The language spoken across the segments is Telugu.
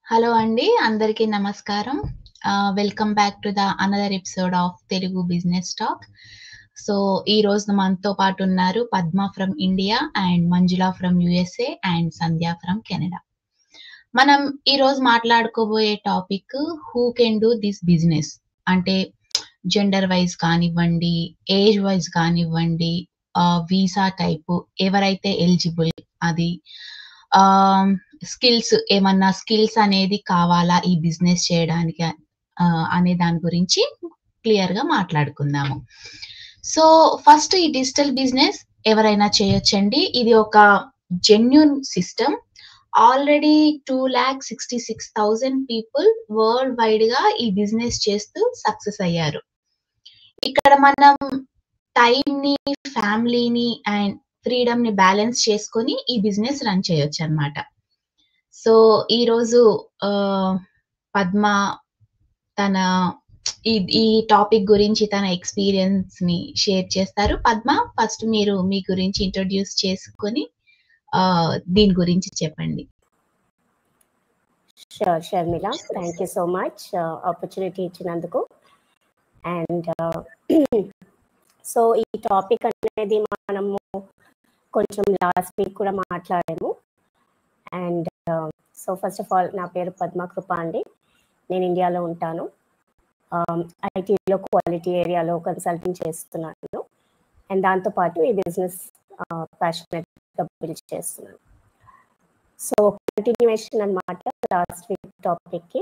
హలో అండి. అందరికీ నమస్కారం. Welcome back to the another episode of Telugu business talk. So, ఈరోజు మనతో పాటు ఉన్నారు Padma from India and Manjula from USA and Sandhya from Canada. మనం ఈరోజు మాట్లాడుకోబోయే topic who can do this business. అంటే జెండర్ వైస్ కానివ్వండి, ఏజ్ వైస్ కానివ్వండి, వీసా టైపు ఎవరైతే ఎలిజిబుల్ అది. ఆహ్, ఏమన్నా స్కిల్స్ అనేది కావాలా ఈ బిజినెస్ చేయడానికి అనే దాని గురించి క్లియర్‌గా మాట్లాడుకుందాము. సో, ఫస్ట్ ఈ డిజిటల్ బిజినెస్ ఎవరైనా చేయొచ్చండి. ఇది ఒక genuine system. Already 2,66,000 people world వైడ్‌గా ఈ బిజినెస్ చేస్తూ సక్సెస్ అయ్యారు. ఇక్కడ మనం టైమ్‌ని, ఫ్యామిలీని అండ్ ఫ్రీడమ్‌ని బ్యాలెన్స్ చేసుకొని ఈ బిజినెస్ రన్ చేయొచ్చనమాట. సో, ఈరోజు పద్మ తన ఈ ఈ టాపిక్ గురించి తన ఎక్స్‌పీరియన్స్‌ని షేర్ చేస్తారు. పద్మ, ఫస్ట్ మీరు మీ గురించి ఇంట్రొడ్యూస్ చేసుకొని దీని గురించి చెప్పండి. Sure, Sharmila. Thank you so much. Opportunity ఇచ్చినందుకు. అండ్ సో ఈ టాపిక్ అనేది మనము కొంచెం లాస్ట్ వీక్ కూడా మాట్లాడాము. And so first of all నా పేరు పద్మ కృప అండి. నేను ఇండియాలో ఉంటాను. ఐటీలో క్వాలిటీ ఏరియాలో కన్సల్టింగ్ చేస్తున్నాను. అండ్ దాంతోపాటు ఈ బిజినెస్ ప్యాషనెట్గా బిల్డ్ చేస్తున్నాను. సో కంటిన్యూయేషన్ అనమాట లాస్ట్ వీక్ టాపిక్కి.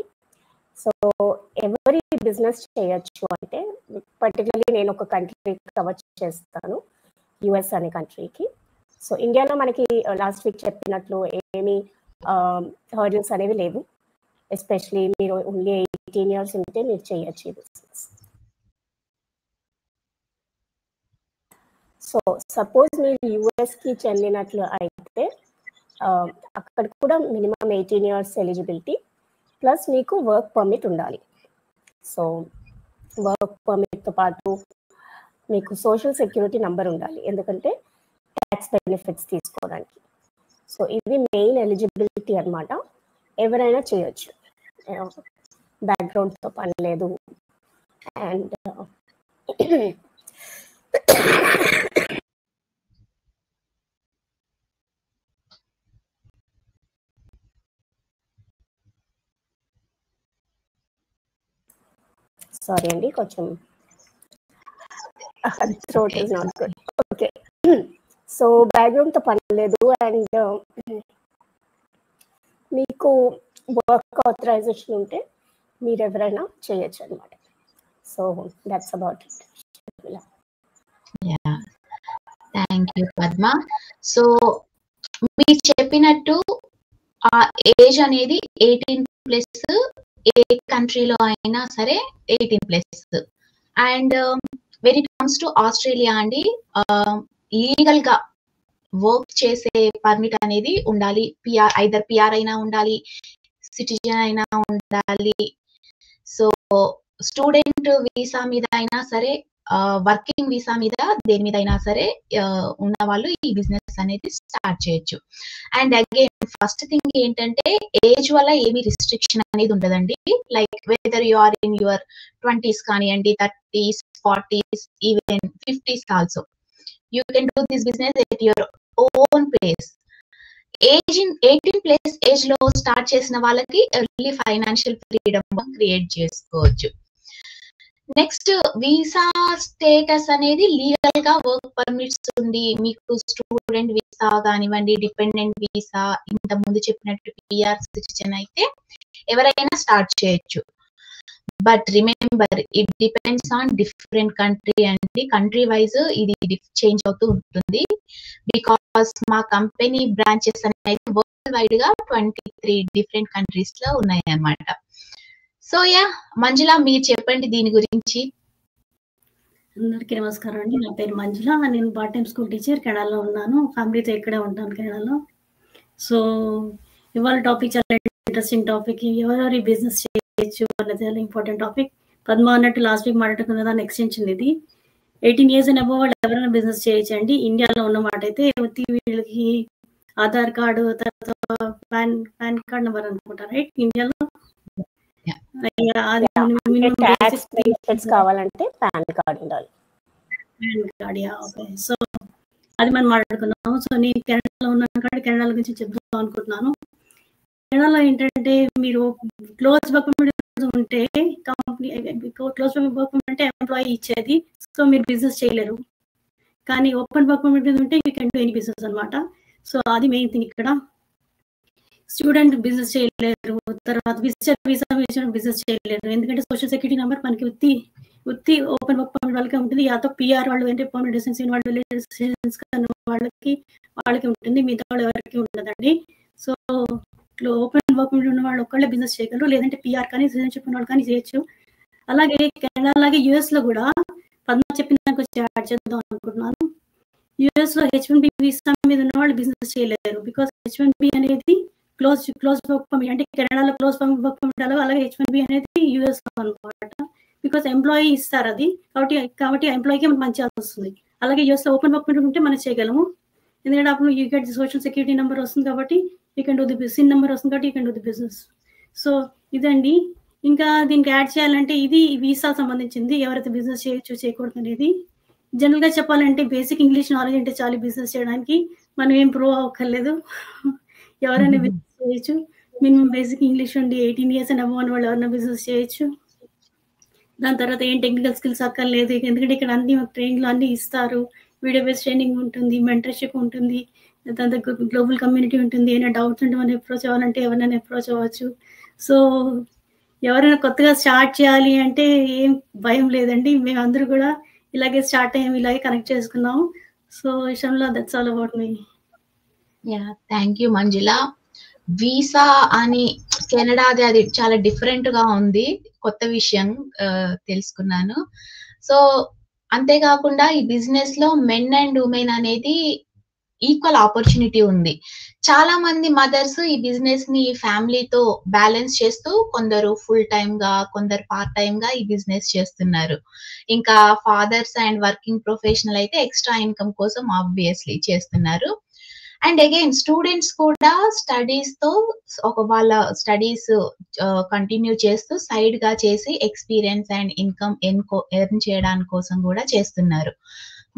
సో ఎవరి బిజినెస్ చేయొచ్చు అంటే పర్టికులర్లీ నేను ఒక కంట్రీ కవర్ చేస్తాను, యుఎస్ అనే కంట్రీకి. సో ఇండియాలో మనకి లాస్ట్ వీక్ చెప్పినట్లు ఏమీ హర్డల్స్ అనేవి లేవు. ఎస్పెషలీ మీరు ఓన్లీ 18 years ఉంటే మీరు చేయొచ్చు ఈ బిజినెస్. సో సపోజ్ మీరు యుఎస్కి చెందినట్లు అయితే అక్కడ కూడా మినిమం 18 years ఎలిజిబిలిటీ ప్లస్ మీకు వర్క్ పర్మిట్ ఉండాలి. సో వర్క్ పర్మిట్తో పాటు మీకు సోషల్ సెక్యూరిటీ నంబర్ ఉండాలి, ఎందుకంటే ట్యాక్స్ బెనిఫిట్స్ తీసుకోవడానికి. సో ఇవి మెయిన్ ఎలిజిబిలిటీ అనమాట. ఎవరైనా చేయొచ్చు, బ్యాక్గ్రౌండ్తో పని లేదు. అండ్ సారీ అండి, కొంచెం throat is not good. Okay, so బ్యాక్గ్రౌండ్తో పని లేదు అండ్ మీకు వర్క్ ఆథరైజేషన్ ఉంటే మీరు ఎవరైనా చేయొచ్చు అనమాట. So that's about it. Thank you Padma. So మీరు చెప్పినట్టు ఆ ఏజ్ అనేది 18+ ఏ కంట్రీలో అయినా సరే 18+. And when it comes to Australia అండి, లీగల్‌గా వర్క్ చేసే పర్మిట్ అనేది ఉండాలి. ఐదర్ పిఆర్ అయినా ఉండాలి, సిటిజన్ అయినా ఉండాలి. సో స్టూడెంట్ వీసా మీద అయినా సరే, వర్కింగ్ వీసా మీద దేని మీద అయినా సరే ఉన్న వాళ్ళు ఈ బిజినెస్ అనేది స్టార్ట్ చేయొచ్చు. అండ్ అగైన్ ఫస్ట్ థింగ్ ఏంటంటే ఏజ్ వల్ల ఏమి రిస్ట్రిక్షన్ అనేది ఉండదండి. Like whether you are in your 20s కానివ్వండి, 30s, 40s, even 50s also you can do this business at your own pace. 18+ age లో స్టార్ట్ చేసిన వాళ్ళకి ఎర్లీ ఫైనాన్షియల్ ఫ్రీడమ్ క్రియేట్ చేసుకోవచ్చు. నెక్స్ట్ వీసా స్టేటస్ అనేది లీగల్ గా వర్క్ పర్మిట్స్ ఉంది. మీకు స్టూడెంట్ వీసా కానివ్వండి, డిపెండెంట్ వీసా, ఇంత ముందు చెప్పినట్టు పిఆర్, సిటిజన్ అయితే ఎవరైనా స్టార్ట్ చేయొచ్చు. But remember, it depends on different country అండి. కంట్రీ వైజ్ ఇది చేంజ్ అవుతూ ఉంటుంది. బికాస్ మా కంపెనీ బ్రాంచెస్ అనేది వరల్డ్ వైడ్ గా 23 డిఫరెంట్ కంట్రీస్ లో ఉన్నాయి అన్నమాట. సో మంజుల, మీరు చెప్పండి దీని గురించి. అందరికీ నమస్కారం అండి. నా పేరు మంజుల. నేను పార్ట్ టైం స్కూల్ టీచర్, కెనడాలో ఉన్నాను. ఫ్యామిలీతో ఇక్కడే ఉంటాను కెనడాలో. సో ఇవాళ టాపిక్ చాలా ఇంట్రెస్టింగ్ టాపిక్. ఎవరెవరి బిజినెస్ చేయొచ్చు అనేది చాలా ఇంపార్టెంట్ టాపిక్. పద్మ అన్నట్టు లాస్ట్ వీక్ మాట్లాడుకున్న దాని ఎక్స్టెన్షన్ ఇది. 18 years అండ్ అబోవ్ వాళ్ళు ఎవరైనా బిజినెస్ చేయొచ్చు అండి. ఇండియాలో ఉన్న మాట అయితే వీళ్ళకి ఆధార్ కార్డు, తర్వాత పాన్ కార్డ్ నెంబర్ అనుకుంటా, రైట్? ఇండియాలో అది మినిమం ట్యాక్స్ బెనిఫిట్స్ కావాలంటే పాన్ కార్డ్ ఉండాలి. Pan card, okay. సో అది మనం మాట్లాడుకున్నాము. సో నేను కెనడాలో ఉన్నాను కాబట్టి కెనడా గురించి చెప్తాను అనుకుంటున్నాను. కెనడాలో ఏంటంటే మీరు క్లోజ్ వర్క్ పర్మిట్ ఉంటే కంపెనీ క్లోజ్ వర్క్ పర్మిట్ అంటే ఎంప్లాయీ ఇచ్చేది, సో మీరు బిజినెస్ చేయలేరు. కానీ ఓపెన్ వర్క్ పర్మిట్ ఉంటే you can do any business అనమాట. సో అది మెయిన్ థింగ్ ఇక్కడ. స్టూడెంట్ బిజినెస్ చేయలేరు, తర్వాత విజిటర్ వీసా బిజినెస్ చేయలేరు, ఎందుకంటే సోషల్ సెక్యూరిటీ నెంబర్ మనకి ఉత్తి ఓపెన్ వర్క్ పర్మిట్ వాళ్ళకి ఉంటుంది. యాతో పిఆర్ వాళ్ళు అంటే పర్మనెంట్ రెసిడెన్సీ వాళ్ళు వాళ్ళకి ఉంటుంది, మిగతా వాళ్ళు ఎవరికి ఉండదండి. సో ఓపెన్ వర్క్ పర్మిట్ ఉన్న వాళ్ళు ఒక్కళ్ళే బిజినెస్ చేయగలరు, లేదంటే పిఆర్ కానీ సిటిజన్షిప్ ఉన్న వాళ్ళు కానీ చేయొచ్చు. అలాగే కెనడా అలాగే యుఎస్ లో కూడా పద్మ చెప్పిన దానికి వచ్చి యాడ్ చేద్దాం అనుకుంటున్నాను. యుఎస్ లో H1B వీసా మీద ఉన్న వాళ్ళు బిజినెస్ చేయలేరు, బికాస్ H1B అనేది క్లోజ్ వర్క్ పర్మిట్, అంటే కెనడాలో క్లోజ్ వర్క్ పర్మిట్ అలాగే H1B అనేది యుఎస్ లో అనమాట. బికాస్ ఎంప్లాయీ ఇస్తారు అది, కాబట్టి ఎంప్లాయీకి మనకు మంచి వస్తుంది. అలాగే యుఎస్ లో ఓపెన్ వర్క్ పర్మిట్ ఉంటే మనం చేయగలము, ఎందుకంటే అప్పుడు you get social security number వస్తుంది కాబట్టి you can do the sin number వస్తుంది కాబట్టి you can do the business. So ఇదండి. ఇంకా దీనికి యాడ్ చేయాలంటే ఇది వీసా సంబంధించింది, ఎవరైతే బిజినెస్ చేయొచ్చు చేయకూడదు అనేది. జనరల్గా చెప్పాలంటే బేసిక్ ఇంగ్లీష్ నాలెడ్జ్ అంటే చాలు బిజినెస్ చేయడానికి, మనం ఏం ప్రూవ్ అవ్వక్కర్లేదు, ఎవరైనా బిజినెస్ చేయొచ్చు. మినిమం బేసిక్ ఇంగ్లీష్ ఉండి 18 years అండ్ అబౌవ్ వాళ్ళు ఎవరైనా బిజినెస్ చేయొచ్చు. దాని తర్వాత ఏం టెక్నికల్ స్కిల్స్ అక్కర్లేదు, ఎందుకంటే ఇక్కడ అన్ని ట్రైనింగ్లు అన్ని ఇస్తారు, వీడియో బేస్డ్ ట్రైనింగ్ ఉంటుంది, మెంటర్షిప్ ఉంటుంది, దాని తర్వాత గ్లోబల్ కమ్యూనిటీ ఉంటుంది. ఏమైనా డౌట్స్ ఉంటే మనం అప్రోచ్ అవ్వాలంటే ఎవరైనా అప్రోచ్ అవ్వచ్చు. సో ఎవరైనా కొత్తగా స్టార్ట్ చేయాలి అంటే ఏం భయం లేదండి, మేము అందరూ కూడా ఇలాగే స్టార్ట్ అయ్యాము, ఇలాగే కనెక్ట్ చేసుకున్నాము. సో విషయంలో that's all about me. Thank you Manjula. Visa అని కెనడాది అది చాలా డిఫరెంట్ గా ఉంది, కొత్త విషయం తెలుసుకున్నాను. సో అంతేకాకుండా ఈ బిజినెస్ లో మెన్ అండ్ ఉమెన్ అనేది ఈక్వల్ ఆపర్చునిటీ ఉంది. చాలా మంది మదర్స్ ఈ బిజినెస్ ని ఫ్యామిలీతో బ్యాలెన్స్ చేస్తూ కొందరు ఫుల్ టైమ్ గా, కొందరు పార్ట్ టైమ్ గా ఈ బిజినెస్ చేస్తున్నారు. ఇంకా ఫాదర్స్ అండ్ వర్కింగ్ ప్రొఫెషనల్ అయితే ఎక్స్ట్రా ఇన్కమ్ కోసం ఆబ్వియస్లీ చేస్తున్నారు. అండ్ అగైన్ స్టూడెంట్స్ కూడా స్టడీస్ తో వాళ్ళ స్టడీస్ కంటిన్యూ చేస్తూ సైడ్ గా చేసి ఎక్స్పీరియన్స్ అండ్ ఇన్కమ్ ఎర్న్ చేయడానికి కోసం కూడా చేస్తున్నారు.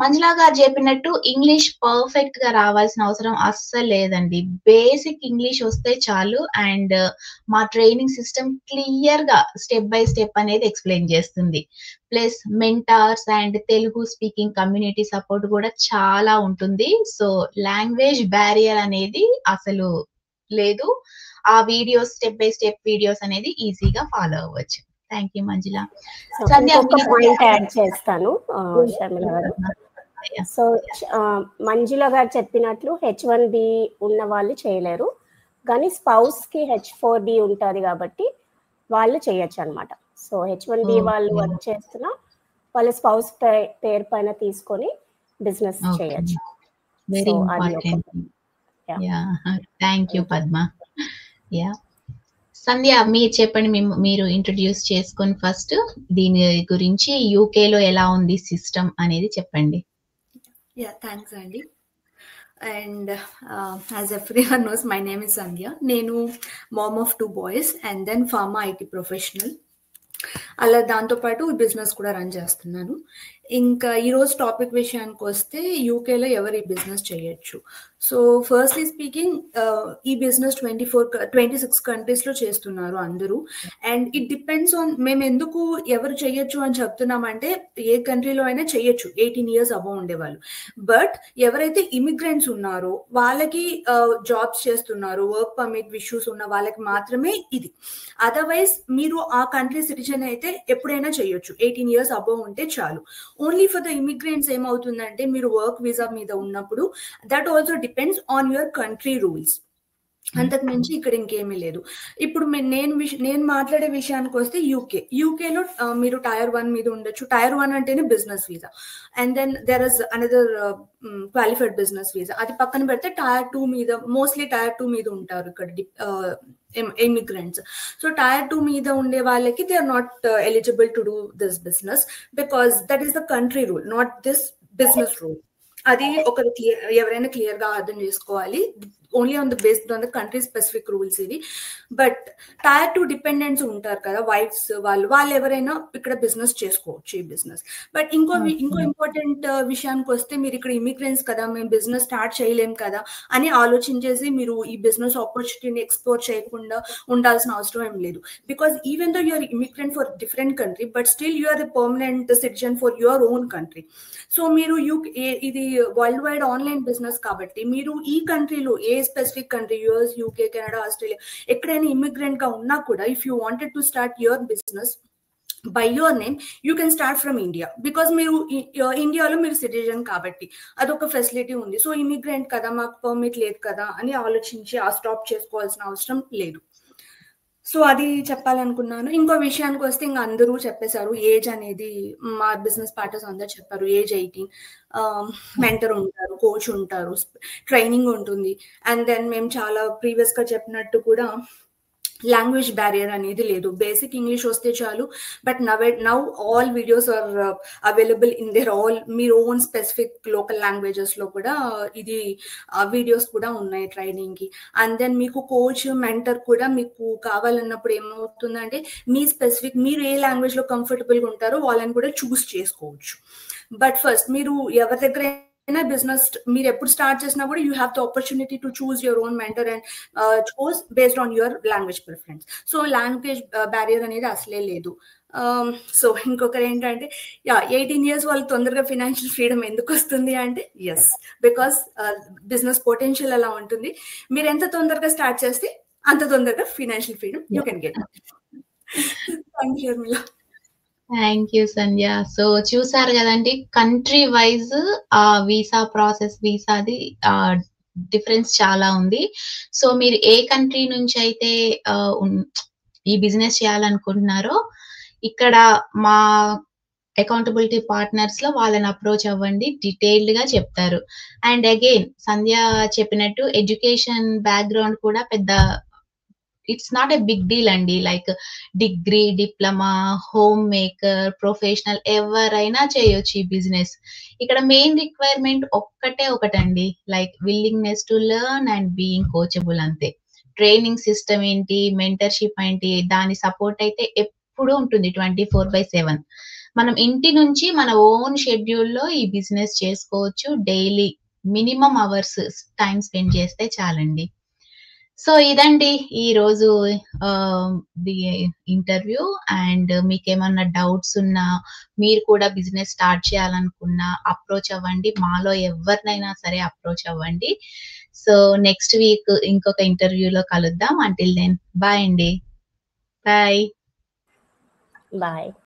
మంజులా గారు చెప్పినట్టు ఇంగ్లీష్ పర్ఫెక్ట్ గా రావాల్సిన అవసరం అస్సలు లేదండి, బేసిక్ ఇంగ్లీష్ వస్తే చాలు. అండ్ మా ట్రైనింగ్ సిస్టమ్ క్లియర్ గా స్టెప్ బై స్టెప్ అనేది ఎక్స్ప్లెయిన్ చేస్తుంది. Plus mentors and Telugu speaking community support కూడా చాలా ఉంటుంది. సో లాంగ్వేజ్ బ్యారియర్ అనేది అసలు లేదు. ఆ videos step by step videos అనేది ఈజీగా ఫాలో అవ్వచ్చు. Thank you Manjula. Point add చేస్తాను షర్మిల గారు. సో మంజుల గారు చెప్పినట్లు H1B ఉన్న వాళ్ళు చేయలేరు, కానీ స్పౌస్ కి H4B ఉంటుంది కాబట్టి వాళ్ళు చేయొచ్చు అనమాట. సో H1B వాళ్ళు వర్క్ చేస్తున్నా వాళ్ళ స్పౌస్ పేరు పైన తీసుకొని బిజినెస్ చేయొచ్చు. Very important. Thank you Padma. Sandhya మీరు చెప్పండి, మీరు ఇంట్రడ్యూస్ చేసుకొని ఫస్ట్ దీని గురించి యూకేలో ఎలా ఉంది సిస్టమ్ అనేది చెప్పండి. థ్యాంక్స్ అండి. And as everyone knows my name is Sandhya. నేను mom of 2 boys and then pharma IT professional. అలా దాంతోపాటు బిజినెస్ కూడా రన్ చేస్తున్నాను. ఇంకా ఈరోజు టాపిక్ విషయానికి వస్తే యూకేలో ఎవరు ఈ బిజినెస్ చేయొచ్చు. సో ఫస్ట్లీ స్పీకింగ్ ఈ బిజినెస్ 26 కంట్రీస్లో చేస్తున్నారు అందరూ. అండ్ ఇట్ డిపెండ్స్ ఆన్ మేము ఎందుకు ఎవరు చేయొచ్చు అని చెప్తున్నామంటే ఏ కంట్రీలో అయినా చేయొచ్చు 18 years అబౌవ్ ఉండేవాళ్ళు. బట్ ఎవరైతే ఇమిగ్రెంట్స్ ఉన్నారో వాళ్ళకి జాబ్స్ చేస్తున్నారు, వర్క్ పర్మిట్ ఇష్యూస్ ఉన్న వాళ్ళకి మాత్రమే ఇది. అదర్వైజ్ మీరు ఆ కంట్రీ సిటిజన్ అయితే ఎప్పుడైనా చేయొచ్చు, 18 years అబౌవ్ ఉంటే చాలు. ఓన్లీ ఫర్ ద ఇమిగ్రెంట్స్ ఏమవుతుందంటే మీరు వర్క్ వీసా మీద ఉన్నప్పుడు that also depends on your country rules, అంతకు మించి ఇక్కడ ఇంకేమీ లేదు. ఇప్పుడు నేను మాట్లాడే విషయానికి వస్తే యూకేలో మీరు Tier 1 మీద ఉండొచ్చు. Tier 1 అంటేనే business visa, and then there is another qualified business visa. అది పక్కన పెడితే Tier 2 మీద, మోస్ట్లీ Tier 2 మీద ఉంటారు ఇక్కడ immigrants. So Tier 2 మీద ఉండే వాళ్ళకి they are not eligible to do this business because that is the country rule, not this business rule. అది ఒకరు ఎవరైనా క్లియర్ గా అర్థం చేసుకోవాలి. Only on the based on the country specific rules ఇది. బట్ టైర్ 2 డిపెండెంట్స్ ఉంటారు కదా, వైఫ్స్ వాళ్ళు ఎవరైనా ఇక్కడ బిజినెస్ చేసుకోవచ్చు ఈ బిజినెస్. బట్ ఇంకో ఇంపార్టెంట్ విషయానికి వస్తే, మీరు ఇక్కడ ఇమిగ్రెంట్స్ కదా, మేము బిజినెస్ స్టార్ట్ చేయలేం కదా అని ఆలోచించేసి మీరు ఈ బిజినెస్ ఆపర్చునిటీని ఎక్స్ప్లోర్ చేయకుండా ఉండాల్సిన అవసరం ఏం లేదు. Because even though you're immigrant for different country, but still you're a permanent citizen for your own country. So మీరు ఇది వరల్డ్ వైడ్ ఆన్లైన్ బిజినెస్ కాబట్టి, మీరు ఈ కంట్రీలో ఏ specific country, US, UK, Canada, Australia ఎక్కడైనా ఇమిగ్రెంట్ గా ఉన్నా కూడా, if you wanted to start your business by your name, you can start from India, because మీరు ఇండియాలో మీరు సిటిజన్ కాబట్టి అదొక ఫెసిలిటీ ఉంది. సో ఇమిగ్రెంట్ కదా, మాకు పర్మిట్ లేదు కదా అని ఆలోచించి స్టాప్ చేసుకోవాల్సిన అవసరం లేదు. సో అది చెప్పాలనుకున్నాను. ఇంకో విషయానికి వస్తే, ఇంకా అందరూ చెప్పేశారు, ఏజ్ అనేది మా బిజినెస్ పార్ట్నర్స్ అందరూ చెప్పారు, ఏజ్ 18, మెంటర్ ఉంటారు, కోచ్ ఉంటారు, ట్రైనింగ్ ఉంటుంది. అండ్ దెన్ మేము చాలా ప్రీవియస్ గా చెప్పినట్టు కూడా లాంగ్వేజ్ బ్యారియర్ అనేది లేదు, బేసిక్ ఇంగ్లీష్ వస్తే చాలు. But now all videos are available in their all మీరు ఓన్ స్పెసిఫిక్ లోకల్ లాంగ్వేజెస్ లో కూడా ఇది వీడియోస్ కూడా ఉన్నాయి ట్రైనింగ్ కి. అండ్ దెన్ మీకు కోచ్, మెంటర్ కూడా మీకు కావాలన్నప్పుడు ఏమవుతుందంటే, మీ స్పెసిఫిక్ మీరు ఏ లాంగ్వేజ్ లో కంఫర్టబుల్ గా ఉంటారో వాళ్ళని కూడా చూస్ చేసుకోవచ్చు. బట్ ఫస్ట్ మీరు ఎవరి దగ్గర బిజినెస్ మీరు ఎప్పుడు స్టార్ట్ చేసినా కూడా, you have the opportunity to choose your own mentor and choose based on your language preference. So language barrier అనేది అసలే లేదు. సో ఇంకొకరు ఏంటంటే, 18 years వాళ్ళు తొందరగా ఫినాన్షియల్ ఫ్రీడమ్ ఎందుకు వస్తుంది అంటే, ఎస్, బికాస్ బిజినెస్ పొటెన్షియల్ అలా ఉంటుంది. మీరు ఎంత తొందరగా స్టార్ట్ చేస్తే అంత తొందరగా financial freedom you can get. Thank you Sandhya. So చూసారు కదండి, కంట్రీ వైజ్ ఆ వీసా ప్రాసెస్, వీసాది డిఫరెన్స్ చాలా ఉంది. సో మీరు ఏ కంట్రీ నుంచి అయితే ఈ బిజినెస్ చేయాలనుకుంటున్నారో, ఇక్కడ మా అకౌంటబిలిటీ పార్ట్నర్స్ లో వాళ్ళని అప్రోచ్ అవ్వండి, డీటెయిల్డ్ గా చెప్తారు. అండ్ అగైన్ సంధ్య చెప్పినట్టు ఎడ్యుకేషన్ బ్యాక్గ్రౌండ్ కూడా పెద్ద, it's not a big deal అండి. Like degree, diploma, home maker, professional ఎవరైనా చేయొచ్చు ఈ బిజినెస్. ఇక్కడ మెయిన్ రిక్వైర్మెంట్ ఒకటండి, like willingness to learn and being coachable, అంతే. ట్రైనింగ్ సిస్టమ్ ఏంటి, మెంటర్షిప్ ఏంటి, దాని సపోర్ట్ అయితే ఎప్పుడూ ఉంటుంది 24/7. మనం ఇంటి నుంచి మన ఓన్ షెడ్యూల్లో ఈ బిజినెస్ చేసుకోవచ్చు. Daily minimum hours time spend చేస్తే చాలండి. సో ఇదండి ఈ రోజు ది ఇంటర్వ్యూ. అండ్ మీకు ఏమన్నా డౌట్స్ ఉన్నా, మీరు కూడా బిజినెస్ స్టార్ట్ చేయాలనుకున్నా అప్రోచ్ అవ్వండి, మాలో ఎవరినైనా సరే అప్రోచ్ అవ్వండి. సో నెక్స్ట్ వీక్ ఇంకొక ఇంటర్వ్యూలో కలుద్దాం. అంటిల్ దెన్ బాయ్ అండి. బాయ్.